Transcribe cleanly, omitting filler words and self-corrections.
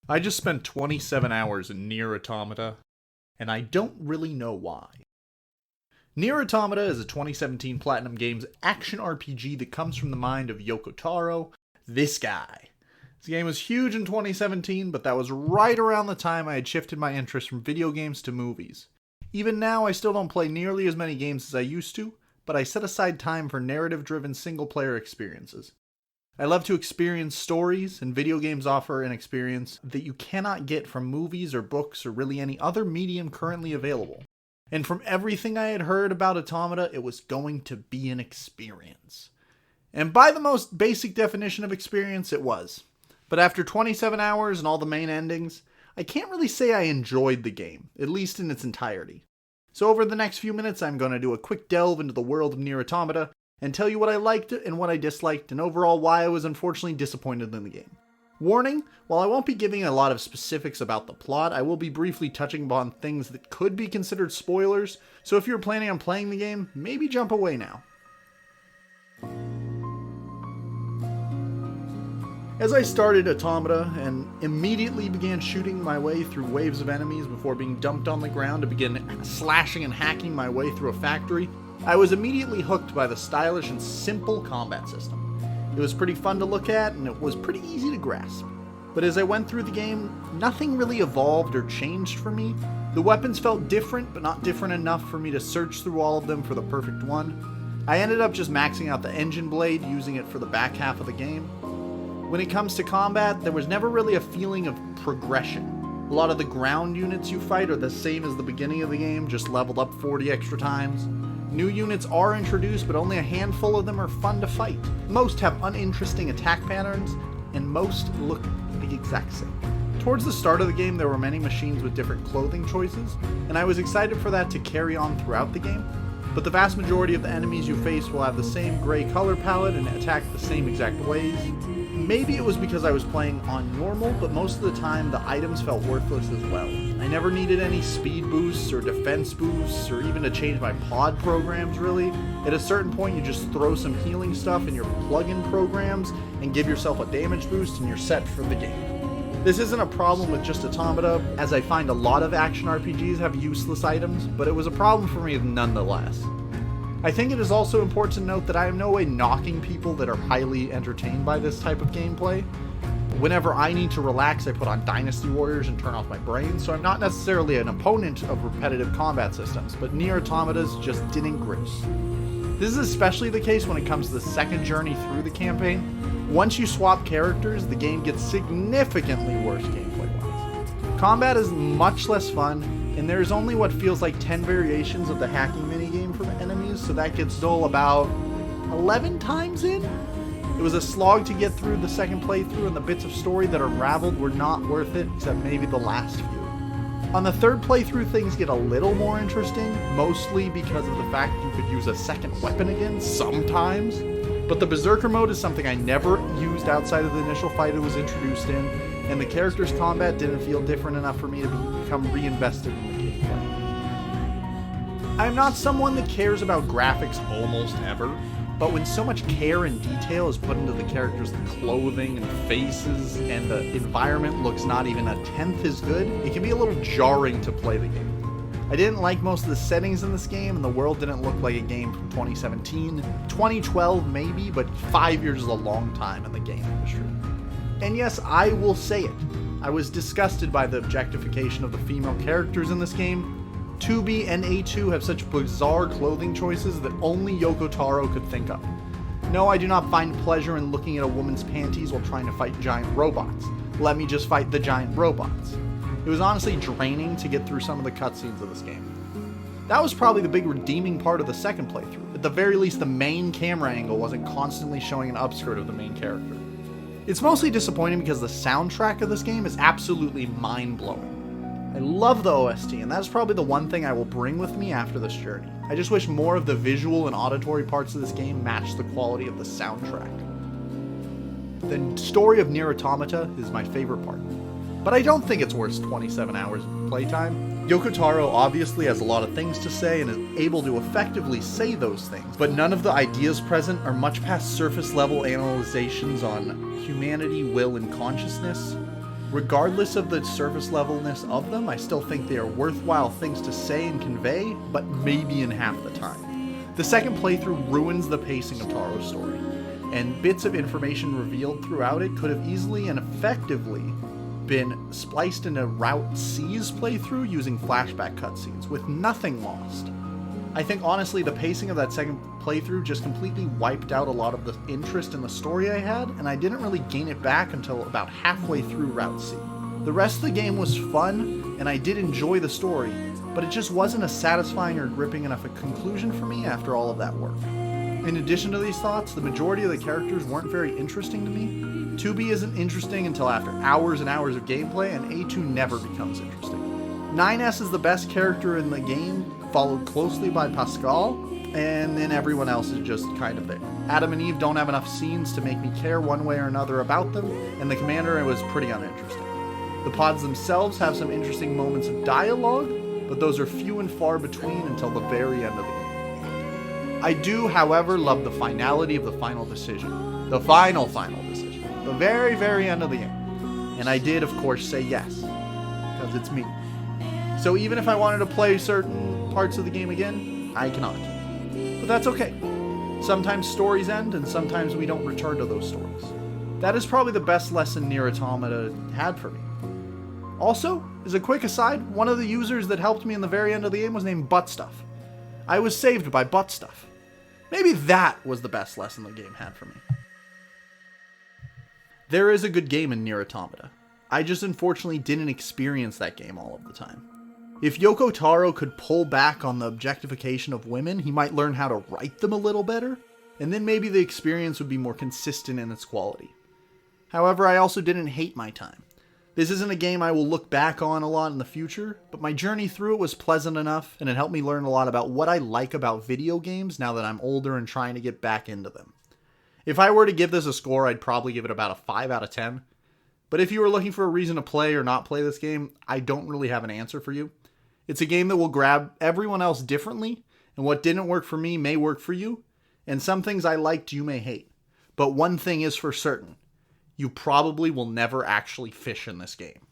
I just spent 27 hours in Nier Automata, and I don't really know why. Nier Automata is a 2017 Platinum Games action RPG that comes from the mind of Yoko Taro, this guy. This game was huge in 2017, but that was right around the time I had shifted my interest from video games to movies. Even now, I still don't play nearly as many games as I used to, but I set aside time for narrative-driven single-player experiences. I love to experience stories, and video games offer an experience that you cannot get from movies or books or really any other medium currently available. And from everything I had heard about Automata, it was going to be an experience. And by the most basic definition of experience, it was. But after 27 hours and all the main endings, I can't really say I enjoyed the game, at least in its entirety. So over the next few minutes, I'm going to do a quick delve into the world of Nier Automata, and tell you what I liked and what I disliked, and overall why I was unfortunately disappointed in the game. Warning, while I won't be giving a lot of specifics about the plot, I will be briefly touching upon things that could be considered spoilers, so if you're planning on playing the game, maybe jump away now. As I started Automata and immediately began shooting my way through waves of enemies before being dumped on the ground to begin slashing and hacking my way through a factory, I was immediately hooked by the stylish and simple combat system. It was pretty fun to look at, and it was pretty easy to grasp. But as I went through the game, nothing really evolved or changed for me. The weapons felt different, but not different enough for me to search through all of them for the perfect one. I ended up just maxing out the engine blade, using it for the back half of the game. When it comes to combat, there was never really a feeling of progression. A lot of the ground units you fight are the same as the beginning of the game, just leveled up 40 extra times. New units are introduced, but only a handful of them are fun to fight. Most have uninteresting attack patterns, and most look the exact same. Towards the start of the game, there were many machines with different clothing choices, and I was excited for that to carry on throughout the game. But the vast majority of the enemies you face will have the same gray color palette and attack the same exact ways. Maybe it was because I was playing on normal, but most of the time the items felt worthless as well. I never needed any speed boosts or defense boosts or even to change my pod programs really. At a certain point you just throw some healing stuff in your plug-in programs and give yourself a damage boost and you're set for the game. This isn't a problem with just Automata, as I find a lot of action RPGs have useless items, but it was a problem for me nonetheless. I think it is also important to note that I am no way knocking people that are highly entertained by this type of gameplay. Whenever I need to relax, I put on Dynasty Warriors and turn off my brain, so I'm not necessarily an opponent of repetitive combat systems, but Nier Automata's just didn't grist. This is especially the case when it comes to the second journey through the campaign. Once you swap characters, the game gets significantly worse gameplay-wise. Combat is much less fun, and there's only what feels like 10 variations of the hacking minigame from enemies, so that gets dull about 11 times in. It was a slog to get through the second playthrough, and the bits of story that unraveled were not worth it, except maybe the last few. On the third playthrough, things get a little more interesting, mostly because of the fact you could use a second weapon again, sometimes. But the Berserker mode is something I never used outside of the initial fight it was introduced in, and the character's combat didn't feel different enough for me to become reinvested in the gameplay. I am not someone that cares about graphics almost ever, but when so much care and detail is put into the characters' clothing and faces, and the environment looks not even a tenth as good, it can be a little jarring to play the game. I didn't like most of the settings in this game, and the world didn't look like a game from 2017. 2012 maybe, but 5 years is a long time in the game industry. And yes, I will say it. I was disgusted by the objectification of the female characters in this game. 2B and A2 have such bizarre clothing choices that only Yoko Taro could think of. No, I do not find pleasure in looking at a woman's panties while trying to fight giant robots. Let me just fight the giant robots. It was honestly draining to get through some of the cutscenes of this game. That was probably the big redeeming part of the second playthrough. At the very least, the main camera angle wasn't constantly showing an upskirt of the main character. It's mostly disappointing because the soundtrack of this game is absolutely mind-blowing. I love the OST, and that's probably the one thing I will bring with me after this journey. I just wish more of the visual and auditory parts of this game matched the quality of the soundtrack. The story of Nier Automata is my favorite part, but I don't think it's worth 27 hours of playtime. Yoko Taro obviously has a lot of things to say and is able to effectively say those things, but none of the ideas present are much past surface level analyzations on humanity, will, and consciousness. Regardless of the surface levelness of them, I still think they are worthwhile things to say and convey, but maybe in half the time. The second playthrough ruins the pacing of Taro's story, and bits of information revealed throughout it could have easily and effectively been spliced into Route C's playthrough using flashback cutscenes, with nothing lost. I think honestly the pacing of that second playthrough just completely wiped out a lot of the interest in the story I had, and I didn't really gain it back until about halfway through Route C. The rest of the game was fun, and I did enjoy the story, but it just wasn't a satisfying or gripping enough a conclusion for me after all of that work. In addition to these thoughts, the majority of the characters weren't very interesting to me. 2B isn't interesting until after hours and hours of gameplay, and A2 never becomes interesting. 9S is the best character in the game, followed closely by Pascal, and then everyone else is just kind of there. Adam and Eve don't have enough scenes to make me care one way or another about them, and the commander was pretty uninteresting. The pods themselves have some interesting moments of dialogue, but those are few and far between until the very end of the game. I do, however, love the finality of the final decision. The final decision. The very, very end of the game. And I did, of course, say yes, because it's me. So even if I wanted to play certain parts of the game again, I cannot. But that's okay. Sometimes stories end, and sometimes we don't return to those stories. That is probably the best lesson Nier Automata had for me. Also, as a quick aside, one of the users that helped me in the very end of the game was named Buttstuff. I was saved by Buttstuff. Maybe that was the best lesson the game had for me. There is a good game in Nier Automata. I just unfortunately didn't experience that game all of the time. If Yoko Taro could pull back on the objectification of women, he might learn how to write them a little better, and then maybe the experience would be more consistent in its quality. However, I also didn't hate my time. This isn't a game I will look back on a lot in the future, but my journey through it was pleasant enough, and it helped me learn a lot about what I like about video games now that I'm older and trying to get back into them. If I were to give this a score, I'd probably give it about a 5 out of 10. But if you were looking for a reason to play or not play this game, I don't really have an answer for you. It's a game that will grab everyone else differently, and what didn't work for me may work for you, and some things I liked you may hate. But one thing is for certain, you probably will never actually fish in this game.